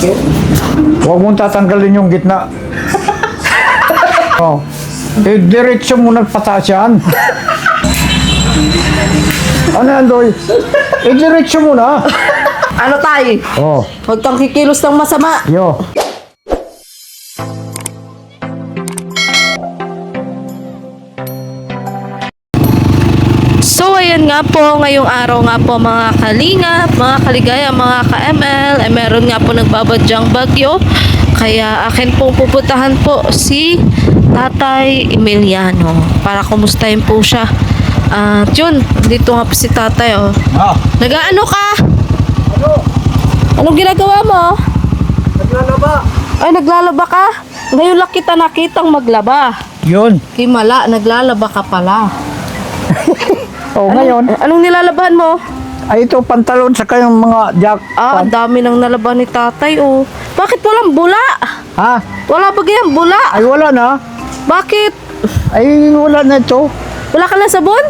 Huwag mong tatanggalin yung gitna. Oh. Diretso mo nagpataas yan. Ano yan, Doy? Diretso mo na. Ano tay? Oh. Huwag kang kikilos ng masama. Yo. So ayan nga po, ngayong araw nga po mga kalingap, mga kaligaya, mga ka-ML, meron nga po nagbabadyang bagyo. Kaya akin pong pupuntahan po si Tatay Emiliano para kumustahin po siya. At yun, dito nga po si Tatay oh. Ah. Nag-aano ka? Ano? Anong ginagawa mo? Naglalaba. Ay, naglalaba ka? Ngayon lang kita nakitang maglaba. Yun. Kimala, naglalaba ka pala. Oh, ngayon. Anong nilalabahan mo? Ay, ito, pantalon sa kayong mga jack. Ang dami ng nalaban ni tatay, oh. Bakit walang bula? Ha? Wala ba gayang bula? Ay, wala na. Bakit? Ay, wala na ito. Wala ka lang sabon?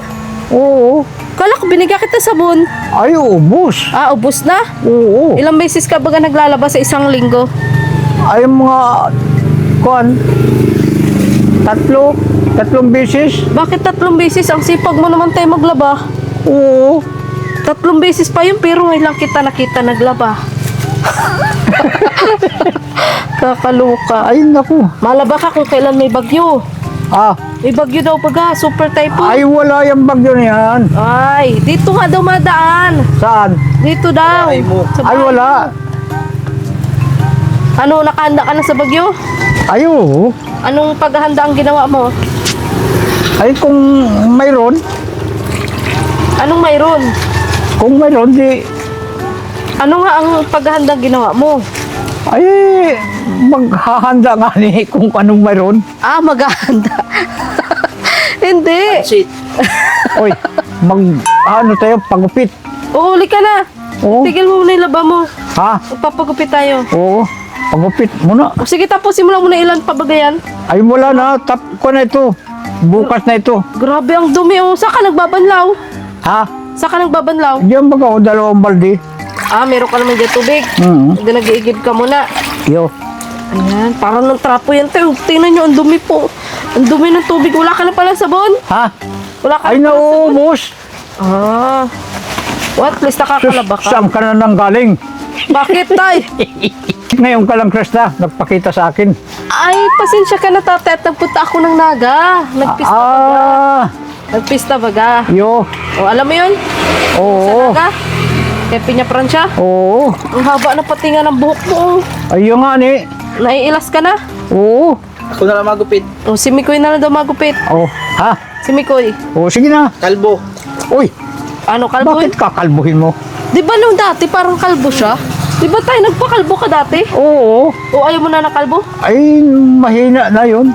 Oo. Kala ko binigyan kita sabon. Ay, ubus. Ubos na? Oo. Ilang beses ka ba naglalaba sa isang linggo? Ay, mga... Kuan. Tatlong beses. Bakit 3 beses? Ang sipag mo naman tayo maglaba. Oo. 3 beses pa yun, pero ngayon lang kita nakita naglaba. Kakaluka. Ay, naku. Malaba ka kung kailan may bagyo. Ah. May bagyo daw pag super typhoon. Ay, wala yung bagyo na yan. Ay, dito nga daw madaan. Saan? Dito daw. Ay, Sa ay bahay wala. mo. Ano, nakahanda ka na sa bagyo? Ay, oo. Anong paghahanda ang ginawa mo? Ay, kung mayroon. Anong mayroon? Kung mayroon, di... Ano nga ang paghahanda ang ginawa mo? Ay, maghahanda nga ni kung anong mayroon. Maghahanda. Hindi. Oy, ano tayo, pagupit. Uhuli ka na. Oo. Tigil mo muna yung laba mo. Ha? Magpapagupit tayo. Oo, pagupit muna. Sige, tapusin mo lang muna ilan pabagayan. Ay, wala na. Tap ko na ito. Bukas na ito. Grabe ang dumi. Saan ka nagbabanlaw? Ha? Saan ka nagbabanlaw? Diyan baga o 2 balde. Meron ka naman dyan tubig. Hindi nag-iigib ka muna. Yo. Ayan, parang ng trapo yan tayo. Tingnan nyo, ang dumi po. Ang dumi ng tubig. Wala ka na pala sabon? Ha? Wala ka Ay, na pala sabon? nauubos. What? Please, nakakalaba ka. Saan ka na nang galing? Bakit, tay? Ngayon ka lang, Krista, nagpakita sa akin. Ay, pasensya ka na, tatay. At nagpunta ako ng Naga. Nagpista baga. Nagpista baga. Yo. Alam mo yun? Sa Oo. Naga? Kaya Piña Francia? Oo. Ang haba na pati nga ng buhok mo. Ayun nga ni. Naiilas ka na? Oo. Ako na lang magupit. Si Mikoy na lang daw magupit. Oh, ha? Si Mikoy. Oh, sige na. Kalbo. Uy, Ano, kalbo? bakit kakalbuhin mo? Di ba nung dati parang kalbo siya? Di ba tayo nagpakalbo ka dati? Oo. O ayaw mo na nakalbo? Ay, mahina na yun.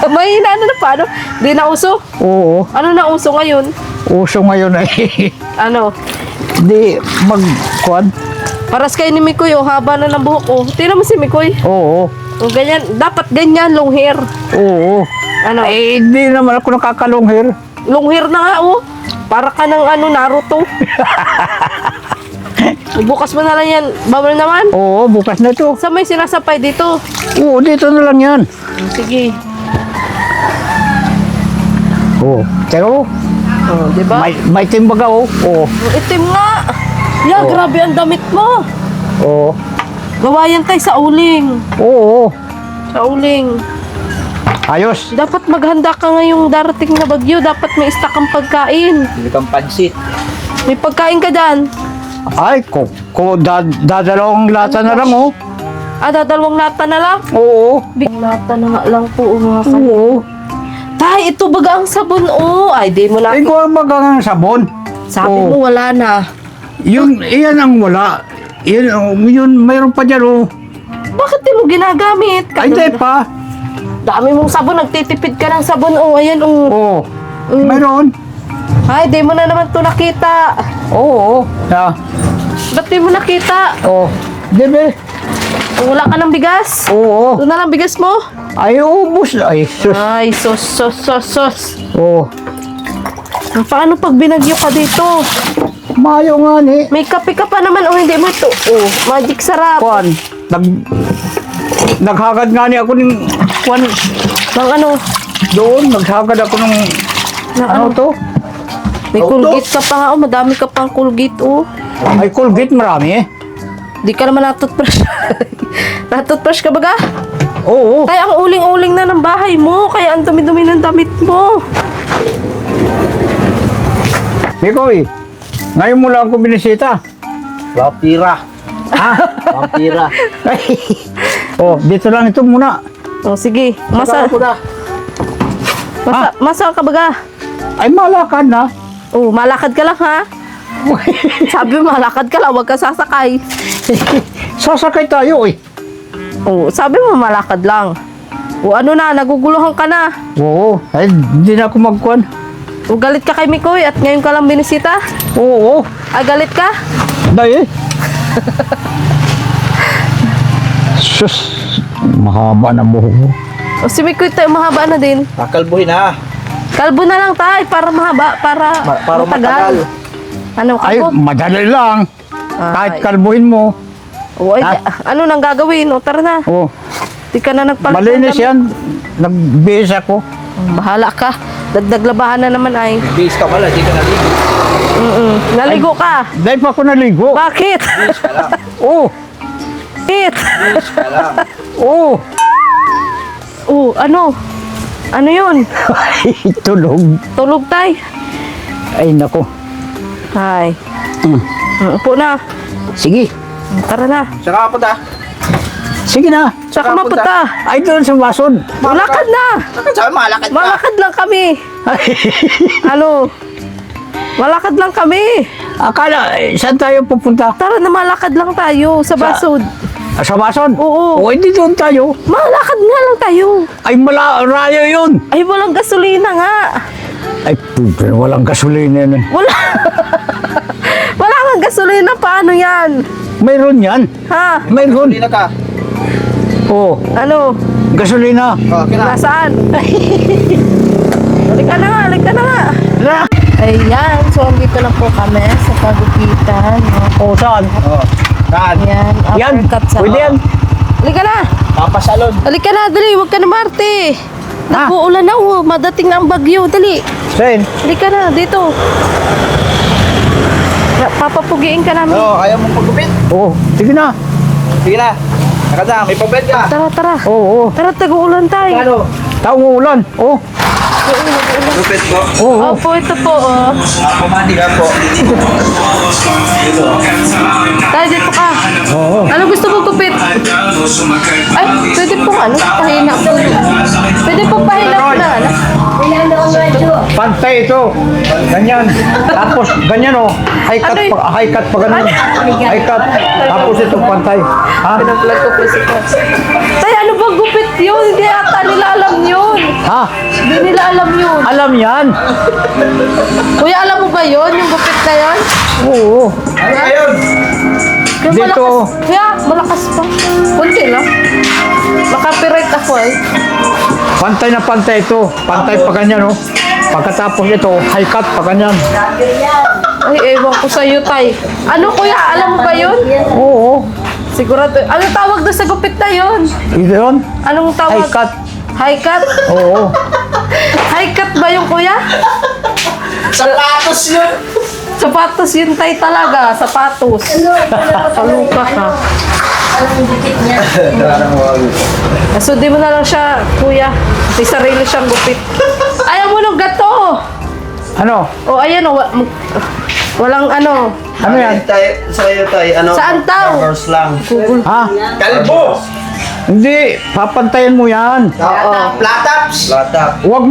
Mahina na paano? Di na uso? Oo. Ano na uso ngayon? Uso ngayon ay Ano? di magkuan. Paras kayo ni Mikoy, haba na ng buhok. Tingnan mo si Mikoy. Oo. Ganyan, dapat ganyan, long hair. Oo. Ano? Ay, hindi naman ako nakakalunghir. Long hair na nga, Para ka ng Naruto. Bukas mo na lang yan. Bawal naman. Oo, bukas na ito. Sa may sinasapay dito. Oo, dito na lang yan. Sige. Oo. Pero, Di ba? may timbaga, oh. Oo. Itim nga. Grabe ang damit mo. Oo. Gawa yan tayo sa uling. Oo. Sa uling. Ayos. Dapat maghanda ka ngayong darating na bagyo. Dapat may stock kang pagkain. Hindi kang pansit. May pagkain ka dyan. Ay, dadalawang lata na lang, oh. Dadalawang lata na lang. Oo. Big lata na nga lang po, mga ka. Oo. Tay, ito baga ang sabon, Ay, di mo na. Ay, kung magang sabon. Sabi Oo. mo, wala na. Iyan ang wala. Yun, mayroon pa dyan, oh. Bakit di mo ginagamit? Ay, di pa. Dami mong sabon, nagtitipid ka ng sabon, Ayan, Oo. Mayroon. Ay, di mo na naman to nakita. Oo. Yeah. Ba't di mo nakita? Oo. Di ba? Wala ka ng bigas? Oo. Ito na lang bigas mo? Ay, ubus. Ay, sus. Ay, sos. Oo. Paano pag binagyo ka dito? Mayo nga ni. May kape ka pa naman o hindi mo ito. Oh, magic sarap. Kuan, naghagad nga ni ako ng kuan Bang ano? doon, naghagad ako ng ano to? May Colgate ka pa nga oh. Madami ka pang Colgate oh. Ay, Colgate marami eh. Di ka naman natutbrush. Natutbrush ka baga? Oo. Kaya ang uling-uling na ng bahay mo. Kaya ang dumi-dumi ng damit mo. Mikoy, ngayon mo lang ako binisita. Vampira. Ha? Vampira. Oh, dito lang ito muna. O sige. Saka ako na. Masa ka baga? Ay, malakad na. Oh, malakad ka lang ha? Sabi mo, malakad ka lang. Huwag ka sasakay. Sasakay tayo eh. Oh, sabi mo, malakad lang. O ano na, naguguluhan ka na. Oo, ay hindi na ako magkuhan. O galit ka kay Mikoy at ngayon ka lang binisita? Oo, Ay, galit ka? dahil. Sus, mahaba na buhok mo. O si Mikoy tayo mahaba na din. Kakalbuhin na. Kalbo na lang tayo para mahaba, para Matagal. Ano, Ay, kalbo? madali lang. Kahit Ay. kalbuhin mo. O, ay, Ah. ano nang gagawin? O, tara na. Oh, Di ka na nagpalit. malinis yan. Nagbihis ako. Bahala ka. Dagdag labahan na naman ay. Base ka pala, di ka naligo. Naligo ka. Dahil pa ako naligo. Bakit? Base ka lang. Oo, Bakit? Base ka lang. oo. Oh, ano? Ano yun? Ay, tulog. Tulog tay. Ay, nako. Ay. Mm. Upo na. Sige, Tara na. Saka ako na. sige na. Saka mapunta. Ay, doon sa bason. Malakad na. Sabi, malakad ka. Malakad lang kami. Ano? Malakad lang kami. Akala, saan tayo pupunta? Tara na, malakad lang tayo sa basod. Sa bason? Oo. O, hindi doon tayo. Malakad nga lang tayo. Ay, malayo yun. Ay, walang gasolina nga. Ay, puto, walang gasolina na. Wala. Wala kang gasolina. Paano yan? Mayroon yan. Ha? Mayroon. Hindi na ka. Oo, Ano? gasolina. Oh, kina. Nasaan? Halika na nga, halika na nga. Na. Ayan, so andito na po kami sa pagupitan. O, saan? Oh. Saan? Ayan, Yan, uppercut sa... pwede yan. Halika na! Papasalon. Halika na, dali, huwag ka na Marte. Ha? Nag-uulan na, oh. Madating na ang bagyo, dali. Saan? Halika na, dito. Papapugiin ka namin. Oh, ayaw mong pagkupit. Oo, sige na. Sige na. Nakad na, may pabed ka. Tara, tara. Oo, Tara, tag-uulan tayo. Ano? taong ulan. Oo, Gupit po. oo. Opo, ito po, oh. Pumandi ka po. Tayo, dito ka. Oo. Ano gusto mo gupit? Ay, pwede pong ano, pahina po. Pwede pong pahina po na, ano? Pantay ito. Ganyan. Tapos, ganyan o. High cut Ano pa, high cut pa ganun. High cut. Tapos ito, pantay. Ha? Pinag-vlog ko po si Coach. Tay, ano bang gupit yun? Hindi ata nila alam yun. Ha? Hindi nila alam yun. Alam yan. Kuya, alam mo ba yun? Yung gupit na yun? Oo. Ano ngayon? Kaya Dito. malakas. Kaya, malakas pa. Kunti lang. Makapiright ako eh. Pantay na pantay ito. Pantay pa ganyan o. Pagkatapos ito, high cut pa ganyan. Ay, ewan ko sa'yo, Tay. Ano, kuya? Alam mo ba yun? Oo. Sigurado. Ano tawag doon sa gupit na yun? Ito yun. Anong tawag? High cut. High cut? Oo. High cut ba yung kuya? Sapatos yun. Sapatos yun, Tay, talaga. Sapatos. Kaluka ka. So, di mo na lang siya, kuya. May sarili siyang gupit. Ayaw mo ng gato. Ano? O, ayan o. Walang ano. Ano yan? Sa'yo tayo, ano? Saan tao? Numbers lang. Google. Ha? Kalbo! Hindi. Papantayan mo yan. Plataps! Platap. Huwag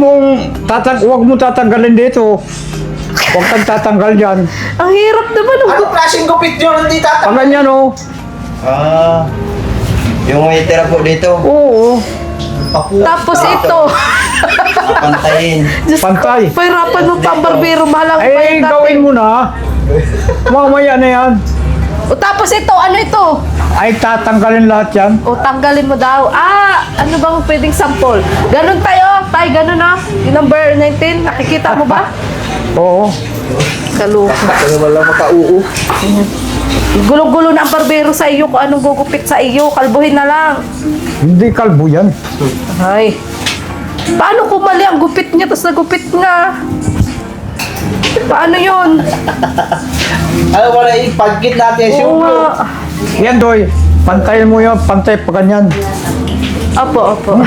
mo tatanggalin dito. Huwag kang tatanggal dyan. Ang hirap naman. Oh. Anong klaseng gupit yun? Hindi Pag tatap. ganyan o. Ah. Yung may tira po dito. Oo. Tapos ito. Papantayin. Diyos ko, Pantay. pahirapan mo pa ang barbero. Mahalang Ay, bayad natin. gawin mo na. Mamaya na yan. O, tapos ito. Ano ito? Ay, tatanggalin lahat yan. O, tanggalin mo daw. Ah, ano bang pwedeng sample? Ganun tayo. Tay, ganun na. Yung number 19. Nakikita mo ba? Oo. Kaluka. Ano wala makauo. Gulo-gulo na ang barbero sa iyo kung anong gugupit sa iyo. Kalbuhin na lang. Hindi kalbo yan. Ay. Paano kung mali ang gupit niya tapos nagupit nga? Paano yun? Ano wala ipagkit natin Oo yung nga. Yan, Doy. Pantayin mo yan. Pantay pa ganyan. Opo, opo.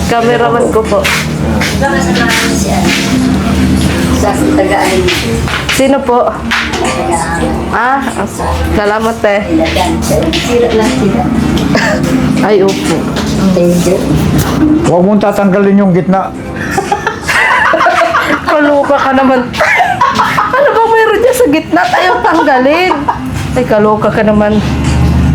Cameraman ko po. Sa tagaan. Sino po? Ah, salamat eh. Sira lang sila. Ay, opo. Huwag mong tatanggalin yung gitna. Kaluka ka naman. Ano ba meron dyan sa gitna at ayaw tanggalin? Ay, kaluka ka naman.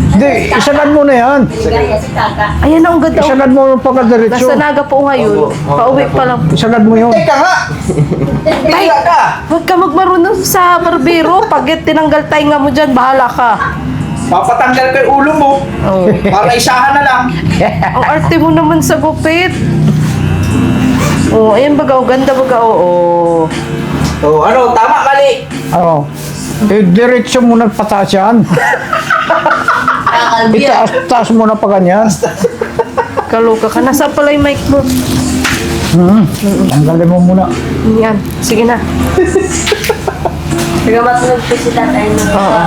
Hindi, isagad mo na yan. Gaya si Kaka. Ayan ang ganda. Isagad mo yung pagkadiretso. Nasa Naga po ngayon. Pauwi pa lang. Isagad mo yun. Teka nga! Bigla ka! Huwag ka magmarunong sa barbero. Pag tinanggal tainga mo dyan, bahala ka. Papatanggal ko yung ulo mo. Oh. Para isahan na lang. Ang arte mo naman sa gupit. Oh, ayan baga. Oh, ganda baga. Oh. So, ano, tama, mali. Oo. Diretso mo na pataas yan. Kakalbiya. Itaas mo na pa ganyan. Kaluka ka. Nasa pala yung mic mo. Tanggalin mo muna. Yan. Sige na. Taga matulog po si tatay mo. Oo.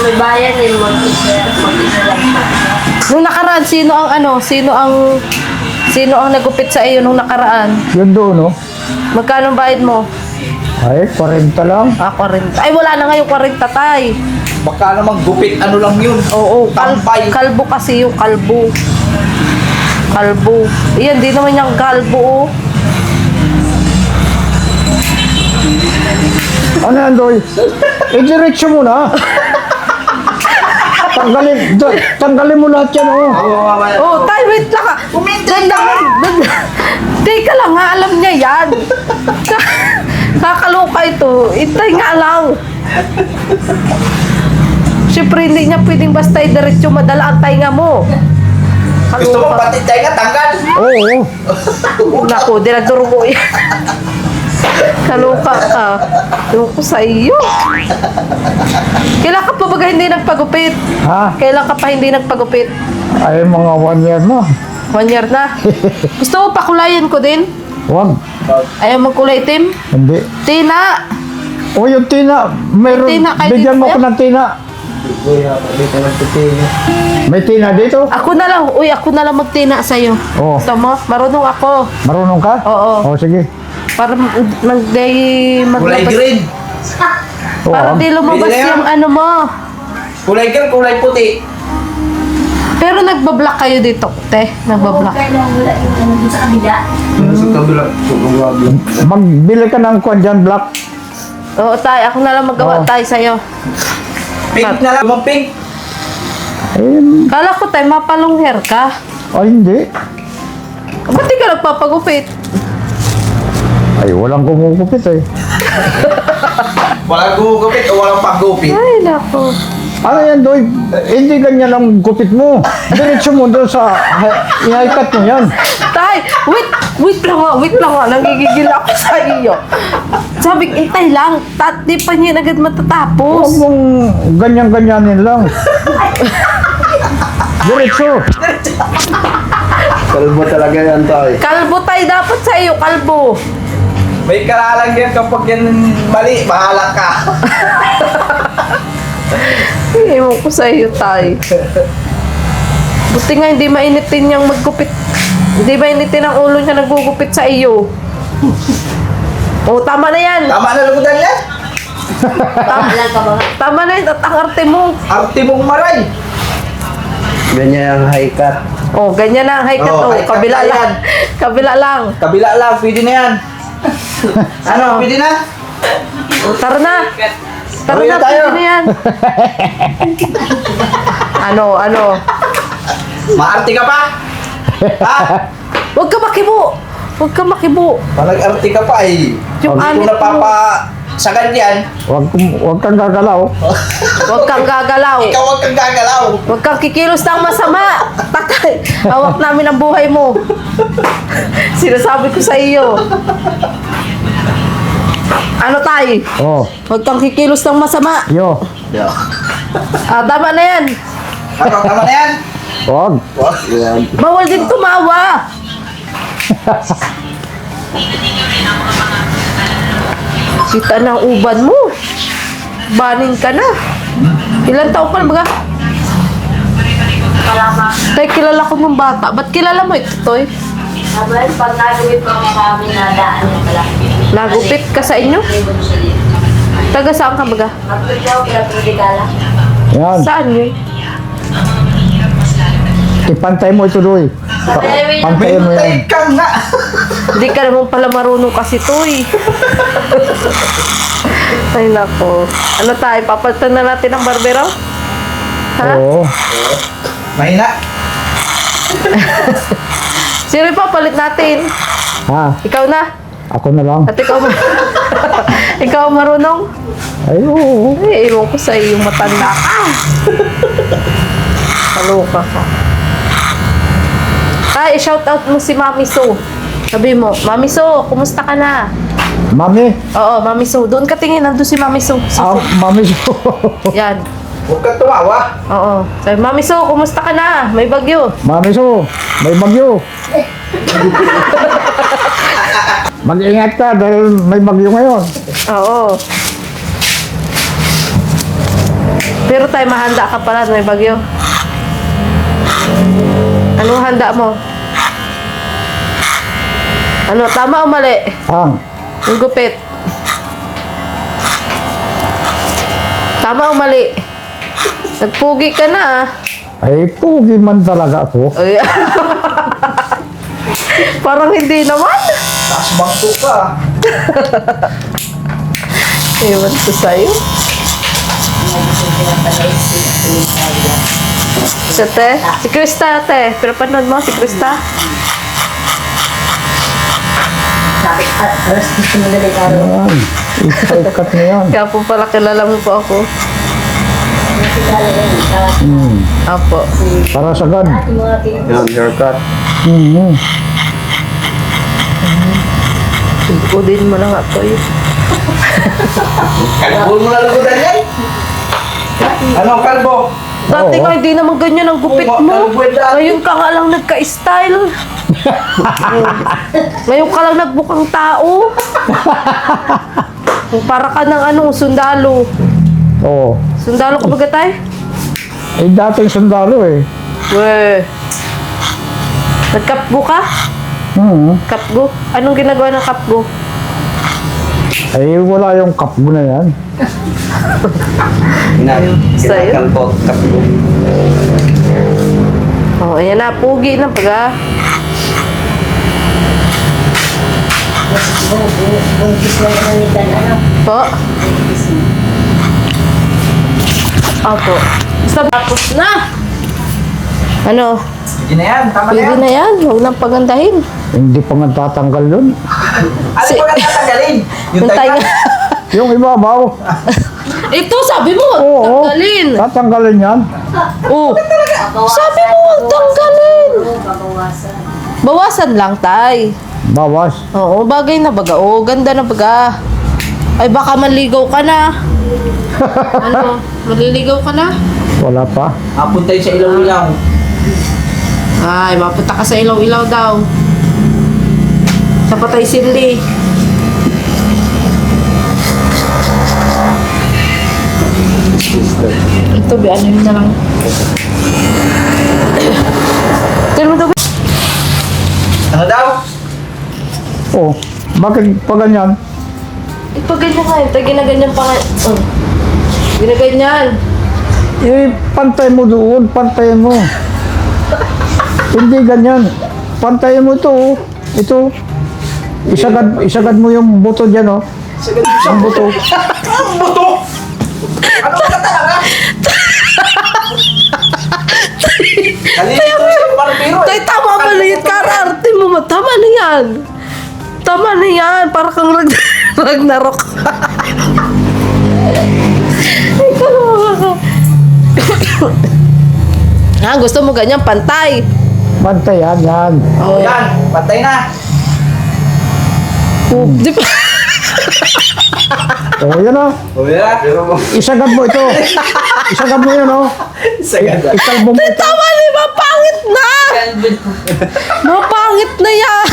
May bayan din mo. Mag-isa lang. Nung nakaraan, sino ang nagupit sa iyo nung nakaraan? Yun doon, no? Magkano ang bayad mo? Ay, 40 lang. Ah, 40. Ay, wala na ngayon 40, tay. Baka naman gupit, ano lang yun. Oo, Tambay. kalbo kasi yung kalbo. Kalbo. Iyan, di naman yung kalbo, oh. Ano yan, Doy? Diretso mo na. Tanggalin mo lahat yan, oh. Oh, tay, wait lang ha. Teka lang ha, alam niya yan. Kakaloka ito. Itay nga lang. Siyempre, hindi niya pwedeng basta diretso madala ang tainga mo. Gusto mo pati tayo nga, tanggal. Oo. Naku, dinagdurugo yan. Kaloka ka. Ewan ko sa iyo. Kailan ka pa baga hindi nagpagupit? Ha? Kailan ka pa hindi nagpagupit? Ay, mga 1 year na. 1 year na. Gusto mo pakulayan ko din? Huwag. Ayaw magkulay itim? Hindi. Tina! O, yung tina. Mayroon. May tina kayo Bigyan mo dito? ko ng tina. Dito lang titingin. May tina dito? Ako na lang. Uy, ako na lang magtina sa'yo. Oo. Gusto mo? Marunong ako. Marunong ka? Oo. O, sige. Para Kulay maglabas. green. Oo, Para di lumabas Pwede na yan. yung ano mo. Kulay green, kulay puti. Pero nagbablock kayo dito, te. Nagbablock. Kaya lang wala yung ano dun sa kabila. Sa kabila. Magbili ka ng kwan dyan, black. Oo, tay. Ako na lang magawa, Oo. tay, sa'yo. Pink na lang. Yung pink. Eh, Kala ko, tay, mapalong hair ka. ay, hindi. Ba't di ka nagpapagupit? Ay, walang kumukupit eh. Walang gugupit o walang paggupit. Ay, nako. Ano yan, Doy? Hindi ganyan ang gupit mo. Diretso mo doon sa ihaikat mo yan. Tay, wait lang nga. Nangigigil ako sa iyo. Sabi, intay lang. Di pa niya agad Huwag matatapos. mong ganyan-ganyanin lang. Diretso. Kalbo talaga yan tayo. Kalbo tay, dapat sa iyo, kalbo. May kalalang yan kapag yan mali, bahala ka. Ewan ko sa iyo, tay. Buti nga hindi mainitin niyang maggupit. Hindi mainitin ang ulo niya naggugupit sa iyo. Oh, tama na yan. Tama na lugudan yan. Alam ka ba? Tama na yan. At ang arte mo. Arte mong maray. Ganyan ang high cut. Oh, ganyan na ang high cut. Oh, Oh, high cut kabila na yan. lang. Kabila lang. Kabila lang, pwede na yan. Ano, pwede na? Oh, tara na. Tara Uwi na, na tayo. pwede na yan. Ano? Maarte ka pa? Ha? Huwag ka makibo. Huwag ka makibo. Palag-arte ka pa eh. Yung Hindi anit ko mo. napapasagan yan. Huwag kang gagalaw. Huwag kang gagalaw. Ikaw huwag kang gagalaw. Huwag kang kikilos ng masama. Takay. Hawak namin ang buhay mo. Sinasabi ko sa iyo. Ano tay? Oh, Huwag kang kikilos ng masama. yo. Tama na yan. Tama na yan. Wag. Wag. Yan. Bawal din tumawa. Kita na ang uban mo. Baning ka na. Ilan taon ka na baga? Kalama. Tay, kilala ko ng bata. Ba't kilala mo ito, Toy? Abay, pag nagawin pa kami na daan na pala. Nagupit ka sa inyo? Taga saan ka baga? Kapit daw, kaya pradikala. Yan. Saan yun? Ipantay mo ito, Doy. Pantayin mo yan. Tay ka nga. Hindi ka naman pala marunong kasi, Toy. Ay, nako. Ano tayo? Papalitan na natin ang barbero? Ha? Oo. Mahina. Sino yung papalit natin? Ha? Ikaw na? Ako na lang. At ikaw ikaw ang marunong? Ay, oo. Ay, ewan ko sa iyo, matanda ka. Kaloka ka. Ay, shout out mo si Mami So. Sabi mo, Mami So, kumusta ka na? Mami. Oo, Mami So. Doon ka tingin, nandun si Mami So. Mami. Yan. Huwag ka tumawa. Oo. Sabi, Mami So, kumusta ka na? May bagyo. Mami so, may bagyo. Mag-ingat ka dahil may bagyo ngayon. Oo. Pero tayo, mahanda ka pala, may bagyo. Anong handa mo? Ano, tama o mali? Ang. Ang gupit. Tama o mali? Nagpugi ka na ah. Ay, pugi man talaga ako. Ay. Parang hindi naman. Taas bangko ka. Ewan ko sa'yo. Sa te? Si Krista, te. Pero panood mo si Krista? Sabi ka, alas gusto mo galing araw. Yan. Ikat na yan. Kaya po pala kilala mo po ako. Pradikala rin. Apo. Para sagad. Ating mga pinag- Yan, haircut. Udin mo lang ako eh. Kalbo mo na lugudan yan. Ano, kalbo? Dati Oo. nga hindi naman ganyan ang gupit Oo, mo. kalbo yan dati. Ngayon ka nga lang nagka-style. Ngayon ka lang nagbukang tao. Para ka ng sundalo. Oo. Sundalo ka ba tay? Eh, dating sundalo eh. Weh. Nagkapgo ka? Kapgo? Anong ginagawa ng kapgo? Ay, wala yung kapgo na yan. Sa'yo? Kalbo, kalbo. Oh, ayan na. Pugi na pag Bungkis na rin ni Dan, ano? Po? Opo. Basta tapos na. Ano? Hindi na yan, tama na Pwede yan. na yan. Huwag nang pagandahin. Hindi pa nga tatanggal yun. Ano pa ka tatanggalin? Yung Yung tayo. tayo. Yung ibabaw. Ito, sabi mo, huwag Oo. tanggalin. Tatanggalin yan. Oh. Sabi mo, huwag tanggalin. Babawasan. Bawasan lang, tay. Bawas. Oo, bagay na baga. Oo, ganda na baga. Ay, baka manligaw ka na. Ano? Maliligaw ka na? Wala pa. Apunta yun sa ilaw-ilaw. Ay, mapunta ka sa ilaw-ilaw daw. Sa Patay Sinli. Ito, ano yun na lang. Tell mo to, Ano daw? Oh, bakit pa ganyan? ito ganyan nga. Ito ginaganyan pa nga. Oh. Ginaganyan. Eh, pantay mo doon. Pantayin mo. Hindi ganyan. Pantayin mo ito. Oh. Ito. Isagad mo yung buto dyan, oh. Ang buto. Ang buto! Ano ka talaga? Nalilito yung barbero eh. Tay, tama ba na yan? Kararte mo. Tama na yan. Tama na yan. Para kang Ragnarok. Ay, kalawa ka. Gusto mo ganyan, pantay. Pantayan yan. Oh. Yan, patay na. Di ba? Oh, yan o. O yan. Pero mo. Isagad mo ito. Isagad mo yan o. Ikalbo mo ito. Tama na, mapangit na! Mapangit na yan!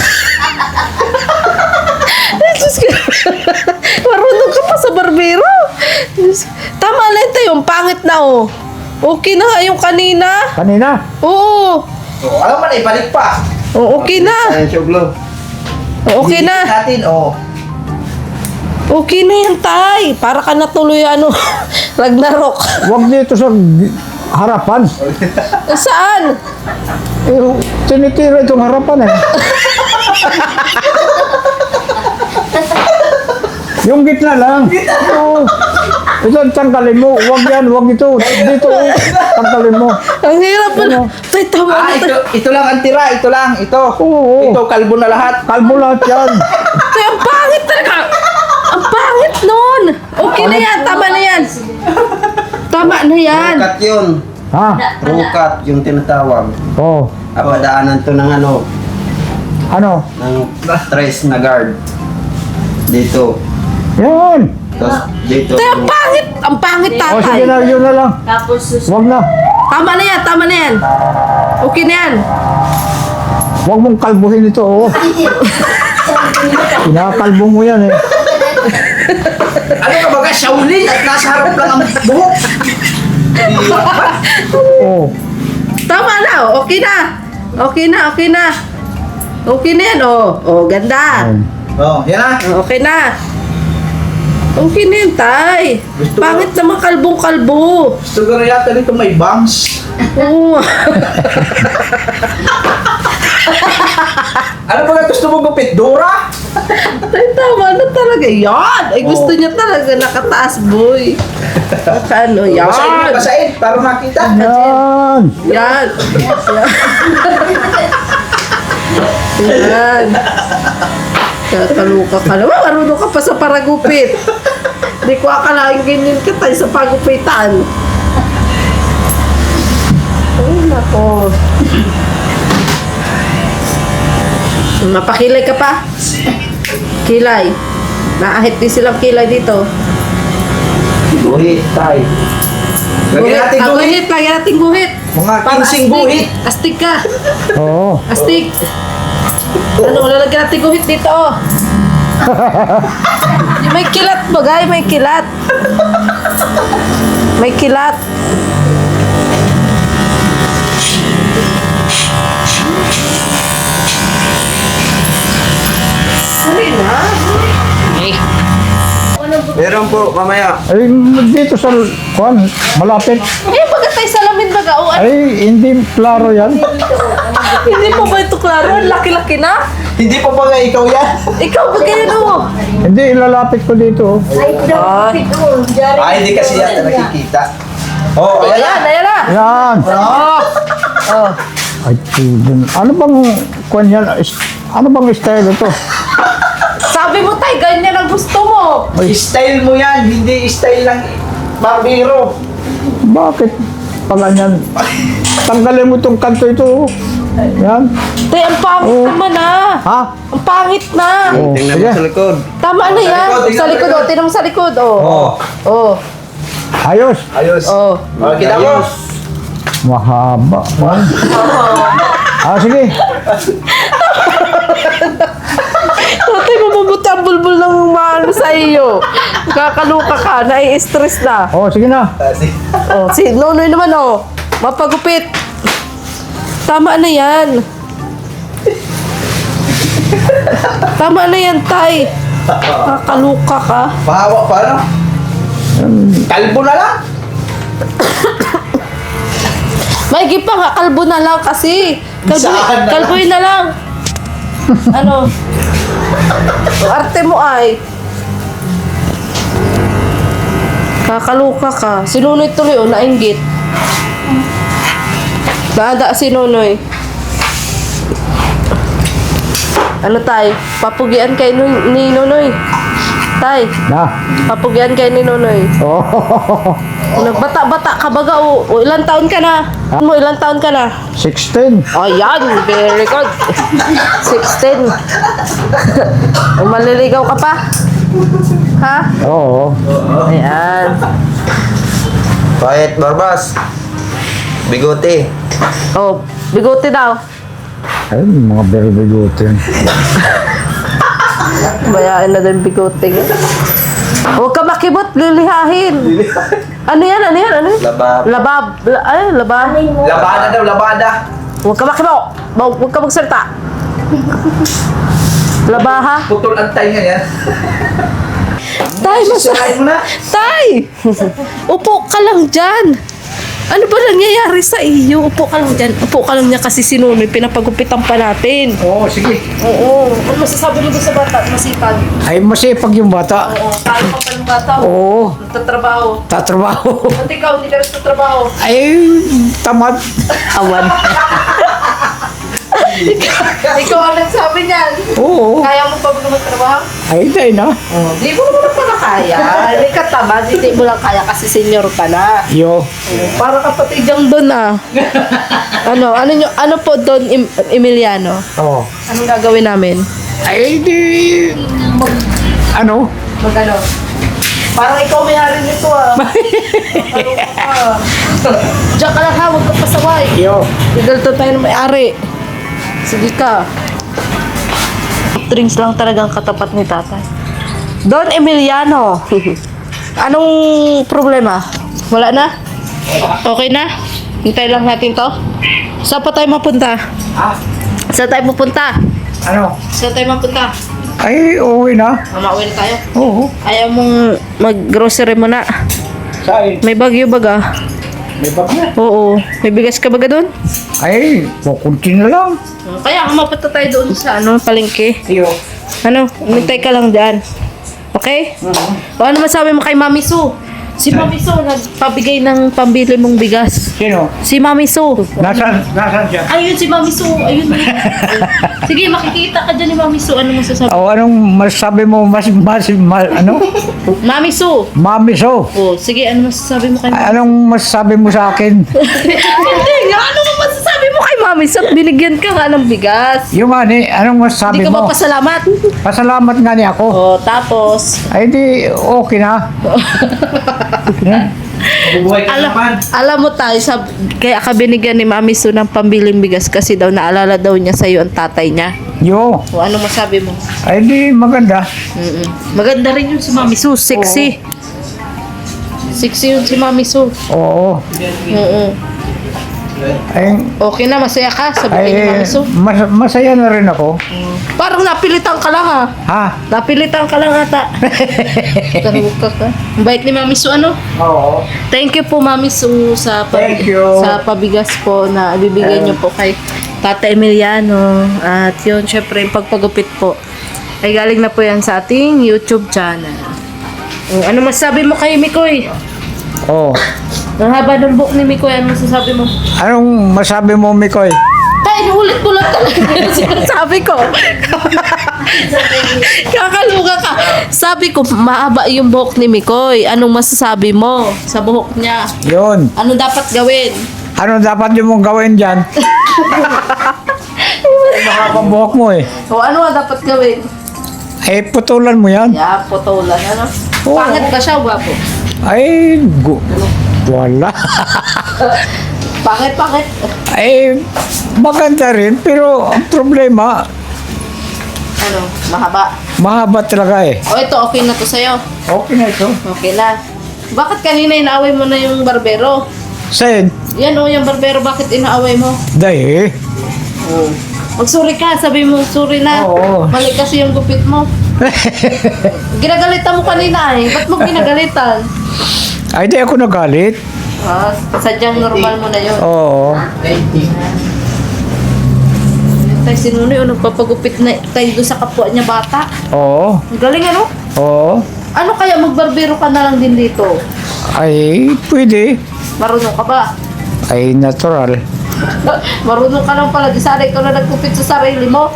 Diyos ko. Marunong ka pa sa barbero. Diyos. Tama na ito yung pangit na oh. Okay na nga yung kanina. Kanina. Oo. O, alam mo na, ibalik pa. Oo, okay na. Ayan, Shoglo. Okay na. Natin, o. Okay na yan, tay. Para ka natuloy ano, Ragnarok. Huwag dito sa harapan. Saan? Eh, tinitira itong harapan eh. Yung gitna lang. Oo. Ito, tanggalin mo. Huwag yan, huwag ito. Dito, tanggalin mo. Ang hirap pala. Tay, tama na tay. Ito lang ang tira. Ito lang. Ito. Oo. Ito, kalbo na lahat. Kalbo lahat yan. Tay, ang pangit talaga. Ang pangit nun. Okay na yan, tama na yan. Tama na yan. Rukat yun. Ha? Rukat yung tinatawag. Oo. Apadaanan to ng ano, Ano? ng tres na guard. Dito. Yan. Tapos dito. Tay, ang pangit. Ang pangit, O, sige tatay. na, yun na lang. Tapos Huwag na. Tama na yan, tama na yan. Okay na yan. Huwag mong kalbuhin ito, oo. Pinakalbo mo yan eh. Ano ka baga, Shaolin at nasa harap lang ang buhok. Oo. Tama na, oh. Okay na. Okay na, okay na. Okay na yan, oh. Oh, ganda. Oh, yan na. Oh, okay na. Okay na yan, tay. Gusto mo- Pangit naman kalbong-kalbo. Gusto ko na yata dito may bangs. Oo. Ano ba gusto mo gupit? Dora? Tay, tama na talaga yan. Ay, gusto niya talaga nakataas, boy. Ano, yan. Basahin mo, basahin. Para makita. Yan. Yan. Yan. Kakaluka ka naman. Marunong ka pa sa paragupit. Hindi ko akalain ganyan ka tayo sa pagupitan. Ay, nako. Mapakilay ka pa? Kilay. Naahit din silang kilay dito. Guhit, tay. Lagyan natin guhit. Guhit. Lagyan natin guhit. Mga Para 15 astig. guhit. Astig ka. Oo. Astig. Ano, lalagyan natin guhit dito, oh. May kilat ba, guy? May kilat. May kilat. Sorry na. Meron po, mamaya. Ay, dito sa, kuan, malapit. Eh, baga tayo salamin baga. Oh, Ay, hindi klaro yan. hindi pa ba ito klaro? Ang laki-laki na. Hindi pa ba nga ikaw yan? Ikaw ba ganyan, oh? Hindi, ilalapit ko dito. Ah. Hindi kasi yata nakikita. Oh, ayan Ayan, na. ayan na. Yan. Oh. Oh. Ay, tudin. Ano bang, kuan yan? Ano bang style ito? Sabi mo, tay, ganyan ang gusto mo. Style mo yan, hindi style ng barbero. Bakit? Pag ganyan. Tanggalin mo itong kanto ito. oh. Yan. Tay, ang pangit Oh. naman ah. Ha? Ang pangit na. Oh, Tingnan sige. mo sa likod. Tama na yan. tingnan Sa likod, sa oh. Tingnan mo sa likod, oh. Oh. Oh. Ayos. Ayos. Oh. Oh, kita mo. Mahaba. Kuan. Sige. Tatay, mabubuti ang bulbul ng maano sa iyo. Kakaluka ka, nai-stress na. Sige na. Oh, si Nonoy naman, oh. Mapagupit. Tama na yan. Tama na yan, tay. Kakaluka ka. Pahawa pa, ano? Kalbo na lang. Maigi pa nga, kalbo na lang kasi. Saan na lang? Kalboy na lang. Ano? Ang arte mo ay. Kakaluka ka. Si Nonoy tuloy, oh, nainggit. Naada si Nonoy. Ano tay? Papugian kay ni Nonoy. Tay, Na. papugian kay ni Nonoy. Oh. Nagbata-bata ka baga o ilang taon ka na? Mo ilang taon ka na? 16. Ayan, very good. 16. O maliligaw ka pa? Ha? Oo. Ayan. Quiet, Barbas. Bigote. Oh, bigote daw. Ay, mga berbegote. Bayaan na din bigote. Huwag ka makibot, lilihahin. Ano yan? Ano yan? Ano yan? Labab. Labab. Ay, labab. Labada daw, labada. Huwag ka makibot. Huwag ka magsalita. Labaha. Putol ang tayo nga yan. Tay, Sisirain mo na. Tay! Upo ka lang dyan. Ano ba nangyayari sa iyo? Upo ka lang dyan. Upo ka lang niya kasi si Nunoy, pinapagupitan pa natin. Oo, sige. Oo. Ano masasabi mo doon sa bata? Masipag. Ay, masipag yung bata. Oo. Tayo pa pa ng bata. Oo. Nagtatrabaho. Tatrabaho. Ba't ikaw hindi ka nagtatrabaho? Ay, tamad. Awan. Ikaw ang nagsabi niyan. Oo. Kaya mo pa ba magtrabaho? Ay, day na. Di mo naman pala kaya. Hindi ka tamad. Hindi mo lang kaya kasi senior ka na. Yo. Para kapatid yung doon ah. Ano po doon Emiliano? Oo. Anong gagawin namin? Ay, di... Ano? Magano? Parang ikaw may-ari nito ah. Ano ka? Diyan ka lang ha, huwag kang pasaway. Yo. Igalto tayo ng may-ari. Sige ka. Drinks lang talagang katapat ni tatay. Don Emiliano. Anong problema? Wala na? Okay na? Hintay lang natin to. Saan pa tayo mapunta? Ah, Saan tayo pupunta? ano? Saan tayo mapunta? Ay, uwi na. Mamauwi na tayo. Oo. Ayaw mong mag-grocery muna. Saan? May bagyo baga? May bagyo. Oo. May bigas ka baga doon? Ay, kukunti na lang. Kaya mapunta tayo doon sa palengke. Yo. Ano? Umintay ka lang dyan. Okay? O ano masabi mo kay Mami Su? Si Mami Su nagpabigay ng pambili mong bigas. Sino? Si Mami Su. Nasaan siya? Ayun si Mami Su. Ayun. Sige, makikita ka dyan ni Mami Su. Ano masasabi? O, anong masasabi mo ano? Mami Su. Mami So. Oh, sige, ano masasabi mo kay Mami? Anong masasabi mo sa akin? Hindi nga, ano mo masasabi mo kay Mami Su? Binigyan ka nga ng bigas. Yung ani, anong masasabi Hindi ka mo? ba pasalamat? Pasalamat nga niya ako. Oh, tapos, Ay, di, okay na. Mabubuhay ka naman. alam mo tayo, kaya ka binigyan ni Mami Su ng pambiling bigas kasi daw naalala daw niya sa'yo ang tatay niya. Yo. O ano masabi mo? Ay, di, maganda. Mm-mm. Maganda rin yun si Mami Su, sexy. Sexy yun si Mami Su. Oo. Mm-mm. Ay, Okay na, masaya ka sa bigay ni Mami Su. masaya na rin ako. Parang napilitan ka lang ha. Ha? Napilitan ka lang ata. Karuk ka. Ang bait ni Mami Su, ano? Oo. Thank you po Mami Su sa Thank you. sa pabigas po na ibibigay niyo po kay Tata Emiliano. At yun, syempre, yung pagpagupit po ay galing na po yan sa ating YouTube channel. Ano masasabi mo kay Mikoy? Oo. Ang haba ng buhok ni Mikoy, ano masasabi mo? Anong masabi mo, Mikoy? Tay, inuulit ko lang talaga yung sinasabi ko. Kakaluga ka. Sabi ko, mahaba yung buhok ni Mikoy. Anong masasabi mo sa buhok niya? Yun. Ano dapat gawin? Ano dapat yung mong gawin dyan? Makapabuhok mo eh. O ano ang dapat gawin? Ay, putulan mo yan. Yeah, putulan, ano? Oo. Pangit ba siya, gwapo? Ay, wala. Pangit. Ay, maganda rin, pero ang problema, Ano, mahaba. mahaba talaga eh. O ito, okay na to sa'yo. Okay na ito. Okay na. Bakit kanina inaaway mo na yung barbero? Sen, Yan o, yung barbero, bakit inaaway mo? dahil, Mag-sorry ka, sabi mo, sorry na. Oo. Mali kasi yung gupit mo. Ginagalitan mo kanina eh. Ba't mo ginagalitan? ay di ako nagalit. Ah, sadyang normal mo na yun. Oo. Tay, si Nunoy, nagpapagupit na tayo doon sa kapwa niya bata. Oo. Ang galing ano? Oo. Ano kaya magbarbero ka na lang din dito? Ay, pwede. Marunong ka ba? Ay, natural. Marunong ka lang pala. Di sana ikaw na nagkupit sa sarili mo.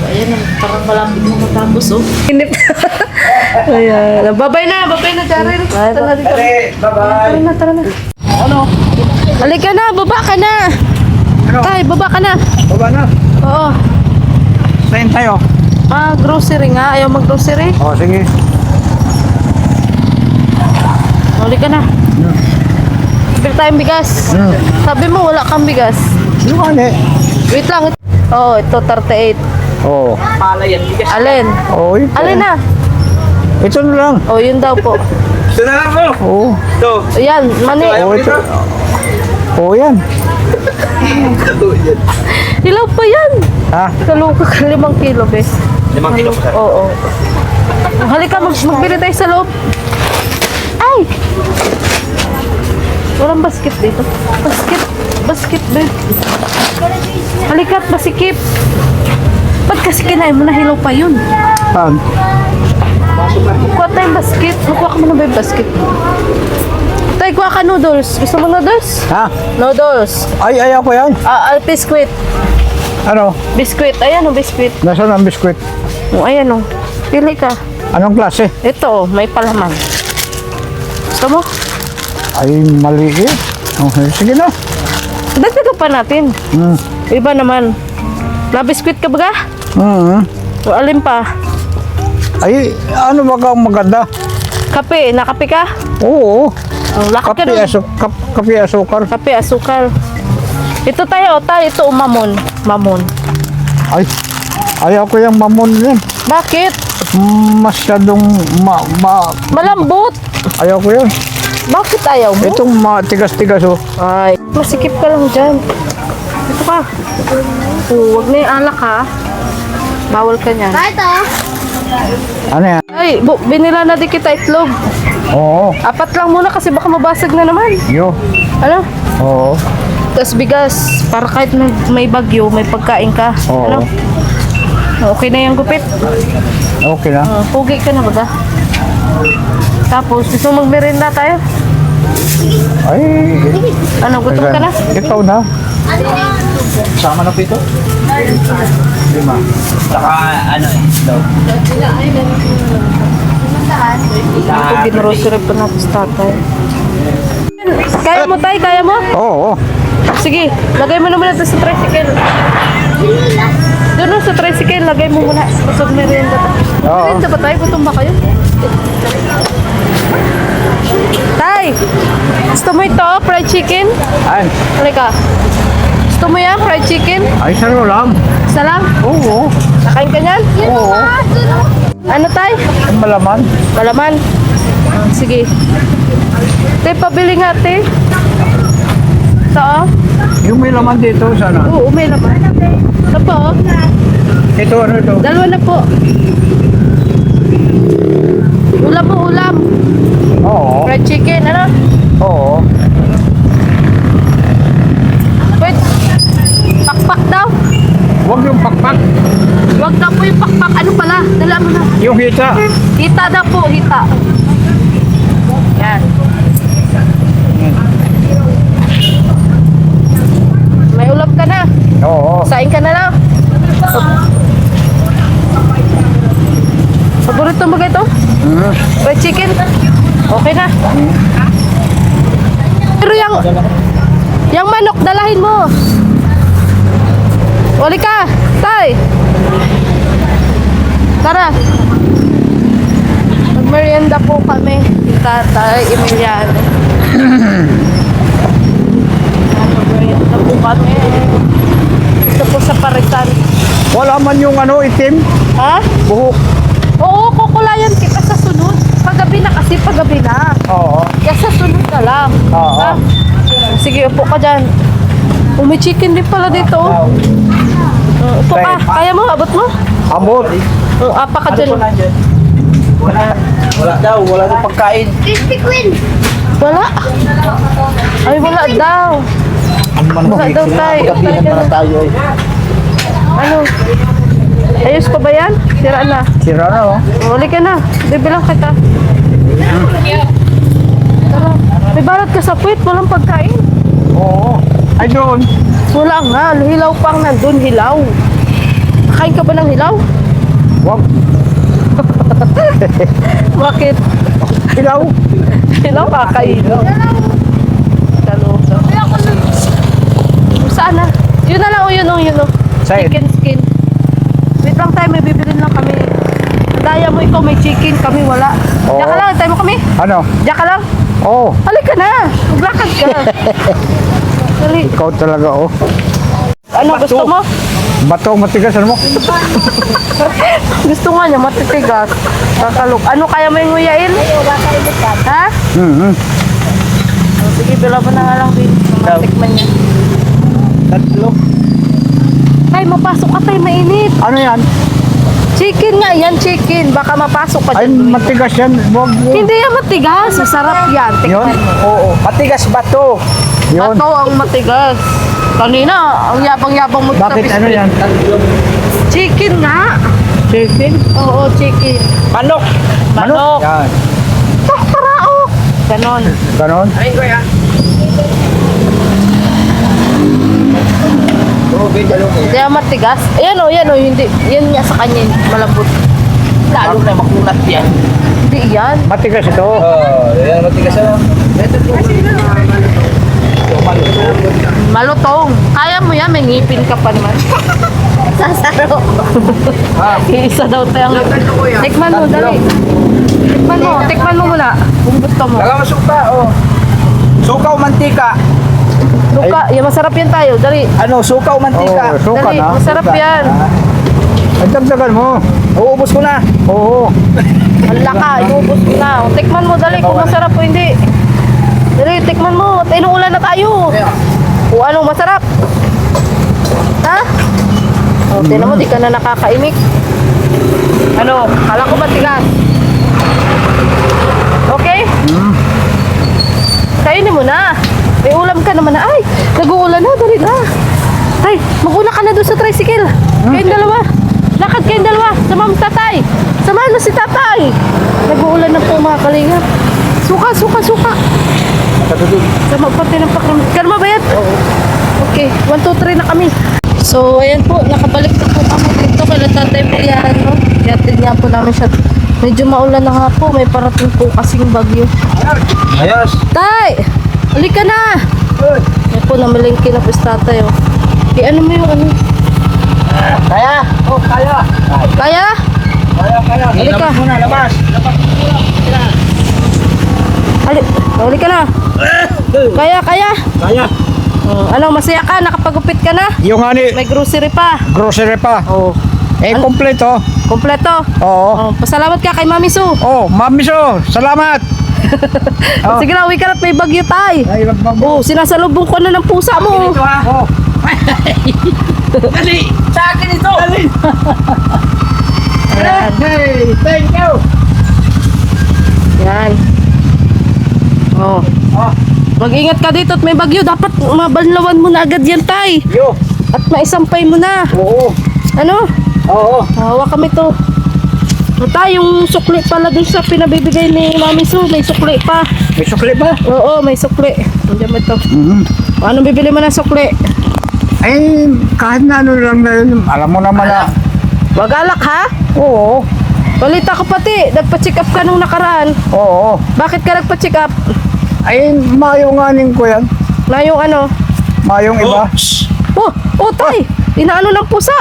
Ayan, parang malapit mo matapos, oh. Inip. Ayan. Babay na, Cheryl. Tara na dito. Bye-bye. Tara na. Ano? Halika na, baba ka na. Ano? Tay, baba ka na. Baba na. Oo. Saan tayo? Grocery nga. Ayaw mag-grocery. O, sige. Halika na. Bili tayong bigas. Sabi mo, wala kang bigas. Yung ano Wait lang. Oo, ito 38. Oo. Pala yan. Bigas. Alin? Oo, ito. Alin na? Ito na lang. Oh, yun daw po. Ito na lang mo. Oo. Ito. Ayan, mani. Oo, ito. Oo, yan. Hilaw pa yan. Ha? Kaluka ka 5 kilo, be. 5 kilo pa. Oo. Halika, magbili tayo sa loob. Ay! Walang basket dito. Basket, be. Halika at masikip. Ba't kasi kinain mo na hilaw pa yun? Saan? Kuha tayong basket. Makuha ka muna ba yung basket? Tay, kuha ka noodles. Gusto mo noodles? Ha? Noodles. Ay, ayaw ko yan. Biscuit. Ano? Biscuit. Ayan o, biscuit. Nasaan ang biskwit? Ayan o. Pili ka. Anong klase? Ito, may palaman. Gusto mo? Ay, maliit. Okay, sige na. Dagdagan pa natin. Iba naman. Na-biscuit ka ba? O alin pa? Ay, ano ba kang maganda? Kape. Nakape ka? Oo. Ang laki ka Kape, nun. kape asukar. Kape, asukal. Ito tayo. Ito mamon. Mamon. Ay, ayaw ko yung mamon yan. Bakit? Masyadong Malambot. ayaw ko yan. Bakit ayaw mo? Itong tigas-tigas oh. Ay, masikip ka lang dyan. Ito ka. Huwag na yung alak ha. Bawal ka niyan. Ano yan? Ay, binila na din kita itlog. Oo. 4 lang muna kasi baka mabasag na naman. Yo. Ano? Oo. Tapos bigas, para kahit may bagyo, may pagkain ka. Oo. Ano? Okay na yung gupit. Okay na. Pugi ka na baga. Tapos, gusto mong merenda tayo? Ay, Ano, gutom ka na? ikaw na. Sama na po ito? 5. Saka ano eh. Ito. Ito, ginrocery pa natin sa tatay. Kaya mo tayo? Kaya mo? Oo. Sige, lagay mo naman ito sa tricycle. Doon sa tricycle, lagay mo muna. Busog merienda tayo. Oo. Merienda ba tayo? Gutom ba kayo? Tay! Gusto mo ito? Fried chicken? Ay, Halika. Gusto mo yan? Fried chicken? ay saro lang. Isa lang? Oo. Nakain ka niyan? Oo. Ano tay? Ang malaman. Malaman? Sige. Tay, pabili nga, te. Ito, oh. Yung may laman dito, sana. Oo, may laman. Ito po, oh. Ito, ano ito? 2 na po. Ulam mo, ulam. Oo. Fried chicken, ano? Oo. Wait. Pakpak daw. Huwag yung pakpak. Huwag daw po yung pakpak. Ano pala? Dala mo na. Yung hita. Hita daw po, hita. Yan. May ulam ka na. Oo. Sain ka na lang. Paborito mo ba ito? Fried chicken? Okay na. Pero yung manok, dalahin mo. Uli ka, tay. Tara. Magmerienda po kami. Tatay, Emiliano. Magmerienda po kami. Ito po sa Parisan. Wala man yung ano, itim. Ha? Buhok. Oo, kukulayan kita sa sunod. Paggabi na kasi, paggabi na. Oo. Kaya sa sunod na lang. Oo. Ha? Sige, upo ka dyan. May chicken din pala dito. Upo ka. Kaya mo? Abot mo? Abot. Apa ka dyan. Wala daw. Wala daw pagkain. Wala. Ay, wala daw. Wala daw tayo. tayo eh. Ano? Ayos pa ba yan? Sira na. Sira na oh. Uli ka na. Bibilang kita. Tara. May balat ka sa puwit. Walang pagkain. Oo. Ay doon. Wala nga. Hilaw pang nandun. Hilaw. Kakain ka ba ng hilaw? Wag. Bakit? Hilaw. Hilaw kakain. Kaluso. Saan na? Yun na lang, yun o. Saan? Chicken skin. Wait lang tayo, may bibili lang kami. Daya mo ikaw, may chicken, kami wala. Oo. Diyan ka lang, tayo mo kami. Ano? Diyan ka lang. Oo. Halika na. Maglakad ka. Dali. Ikaw talaga, oh. Ano gusto mo? Bato, matigas, ano mo? Gusto nga niya, matitigas. Kakalok. Ano kaya mo yung nguyain? Ha? Sige, bila mo na nga lang din. Tikman niya. Tatlo. Tay, mapasok ka tay, mainit. Ano yan? Chicken nga yan, chicken. Baka mapasok ka Ay, dyan. matigas yan. Wag. Hindi yan matigas. Masarap yan. Yun? Tikman mo. Oo. Matigas bato. Yun. Ito ang matigas. Kanina, ang yabang-yabang mo. Bakit ano yan? Chicken nga. Chicken? Oo, chicken. Manok. Manok. Yan. Tarao. Ganon. Ganon? Ayun ko yan. Tubig, along Hindi yan matigas. Ayan o, hindi. Yan nga sa kanya, malambot. Lalo na makunat yan. Hindi yan. Matigas ito. Oo, yan matigas ano. Malutong. Kaya mo yan, may ngipin ka pa naman. Sasaro. Isa daw tayong... Tikman mo, dali. Tikman mo muna. Kung gusto mo. Lagyan mo suka, oh. Suka o mantika. Luka, yan masarap yan tayo, dali. Ano, suka o mantika? Oo, suka Dali, na. masarap yan. Ay, dagdagan mo. Uubos ko na. Oo. Hala ka, iubos mo na. Tikman mo, dali, kung masarap o hindi. Dali, tikman mo. At inuulan na tayo. O anong masarap? Ha? O, tinan mo, di ka na nakakaimik. Ano? Kala ko matigas. Okay? Kainin mo na. May ulam ka naman na. Ay, nag-uulan na. Dali na. Ay, mag-una ka na doon sa tricycle. Kayong dalawa. Lakad kayong dalawa. Sama mo tatay. Samahan mo si tatay. Nag-uulan na po mga kalingap. Suka. Sama pati ng pakram. Kalma ba yan? Oo. Okay, 1, 2, 3 na kami. So, ayan po. Nakabalik na po kami dito. Kaya tatay po yan. No? Yatid nga po namin siya. Medyo maulan na nga po. May parating po kasing bagyo. Ayos. Tay! Halika na! Yan po, namalingki na po si tatay. Oh. Ano mo yung ano? Kaya? Oh, kaya. Kaya? Kaya. Halika. Labas muna, labas. Halika na. Kaya? Kaya. Ano, masaya ka? Nakapagupit ka na? Yung ani, May grocery pa. grocery pa. Oh. Eh, kompleto. Kompleto. Oo. Oh, pasalamat ka kay Mami Su. Oh, Mami So, salamat. Oh. Sige na, uwi ka na at may bagyo tay. Ay, wag mag- Oh, sinasalubong ko na ng pusa mo. Ito ha. Oh. Dali. Sa akin ito. Dali. Ayan. Hey, thank you. Yan. Oh. Oh, Mag-ingat ka dito at may bagyo. Dapat mabanlawan mo na agad yan tay. yo. At maisampay mo na. Oo. Ano? Oo. Hawa kami to. Tay, yung sukli pala dun sa pinabibigay ni Mami Su. May sukli pa. May sukli ba? Oo, may sukli. Andiyan mo ito. Mhm. Anong bibili mo ng sukli? Ay, kahit na ano lang na yun, alam mo naman na. Wag alak ha? Oo. Balita ko pati, nagpa-check up ka nung nakaraan. Oo. Bakit ka nagpa-check up? Ay, mayong ko yan. Na yung ano? Mayong iba. Oh, tay! Inaano ng pusa?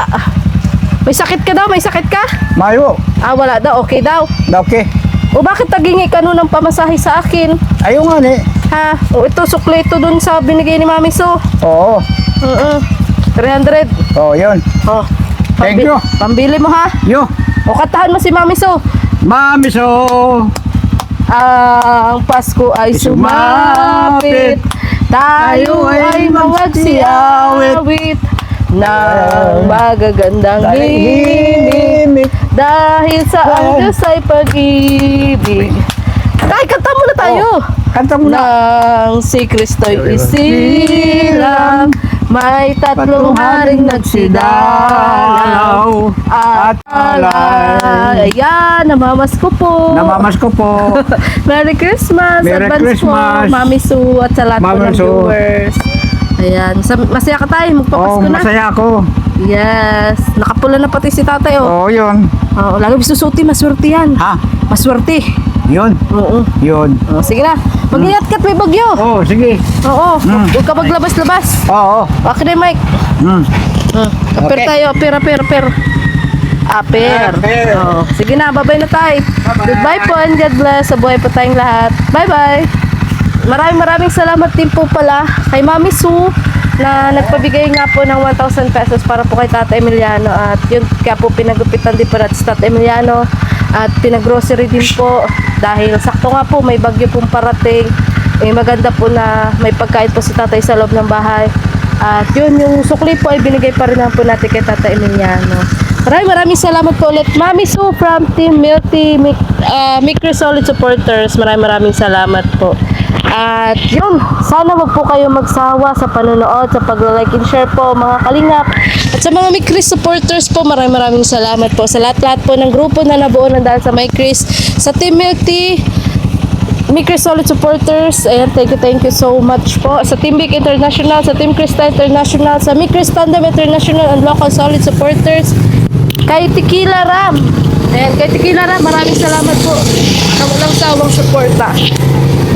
May sakit ka daw? May sakit ka? Mayo. Ah, wala daw. Okay daw. Okay. O bakit tagingi ka nun ng pamasahe sa akin? Ayun nga ni. Ha? O ito, sukli ito dun sa binigay ni Mami Su. Oo. 300. Oh, yun. Oh. Thank you. Pambili mo ha? Yo. O katahan mo si Mami Su. Mami So. Ang Pasko ay sumapit. Tayo ay magsiawit ng magagandang himig. Dahil sa ang Diyos ay pag-ibig. Tay, kanta muna tayo. Kanta mo na. Nang si Kristo'y isilang, may tatlong haring nagsidalaw. At alay, ayan, namamas ko po. Namamas ko po. Merry Christmas! Merry Advance Christmas. po, Mami Su at sa lahat po Mami ng Su. viewers. Ayan, masaya ka tayo, magpapasko Oh, na. masaya ako. Yes. Nakapula na pati si tatay, oh. Oo, yun. Oo, lagi bisusuti, maswerte yan. Ha? Maswerte. Yun. Oo. Yun. Oh, sige na. Mag-ingat ka't may bagyo. Oo, sige. Oo. Mm. Huwag ka maglabas-labas. Oo. Okay na, Mike. Hmm. Aper Okay. tayo. Aper. Aper. Aper. Oo. Sige na, bye-bye na tayo. Goodbye po and God bless. Sa buhay po tayong lahat. Bye-bye. Maraming salamat din po pala kay Mami Sue na nagpabigay nga po ng 1,000 pesos para po kay Tata Emiliano at yun kaya po pinagupitan din po natin si Tata Emiliano at pinag-grocery din po dahil sakto nga po may bagyo pong parating maganda po na may pagkain po si Tatay sa loob ng bahay at yun yung sukli po ay binigay pa rin na po natin kay Tata Emiliano. Maraming salamat po ulit Mami Sue from Team Milty Micro Solid Supporters. Maraming salamat po. At yun, sana wag po kayo magsawa sa panonood, sa pag-like and share po mga kalingap. At sa mga Micris supporters po, maraming salamat po sa lahat-lahat po ng grupo na nabuo ng dahil sa Micris, sa Team Milty Micris Solid Supporters. Ayan, thank you so much po. Sa Team Big International, sa Team Krista International, sa Micris Tandem International and Local Solid Supporters. Kay Tequila Ram. Ayan, kay Tequila Ram, maraming salamat po sa walang sawang suporta.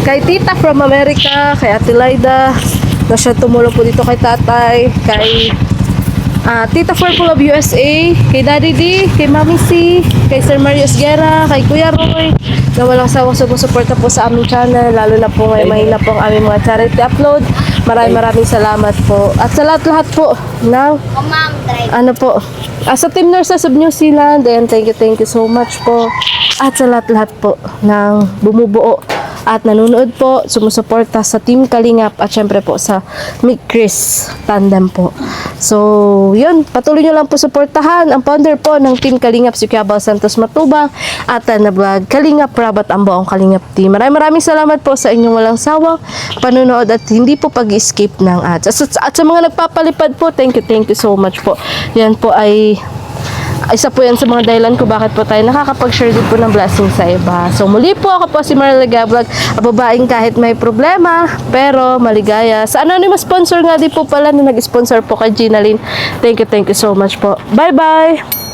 Kay Tita from America, kay Ate Laida, na siya tumulong po dito kay Tatay, kay Tita Purple of USA, kay Daddy D, kay Mami C, kay Sir Mario Esguera, kay Kuya Roy, na walang sawang sumusuporta po sa aming channel, lalo na po ngayon mahina po ang aming mga charity upload. Maraming salamat po. At sa lahat-lahat po ng ano po, sa Team Nurses of New Zealand, and thank you so much po. At sa lahat-lahat po ng bumubuo at nanonood po, sumusuporta sa Team Kalingap at syempre po sa Micris Tandem po. So, yun, patuloy nyo lang po suportahan ang founder po ng Team Kalingap, si Kiabal Santos Matubang at na vlog Kalingap Rabat ang buong Kalingap team. Maraming salamat po sa inyong walang sawang panonood at hindi po pag-escape ng ads. At sa mga nagpapalipad po, thank you so much po. Yan po ay isa po yan sa mga dahilan ko bakit po tayo nakakapag-share din po ng blessing sa iba. So muli po ako po si Marliga Vlog, babaeng kahit may problema pero maligaya. Sa anonymous sponsor nga din po pala na nag-sponsor po kay Gina Lynn. Thank you so much po. Bye bye!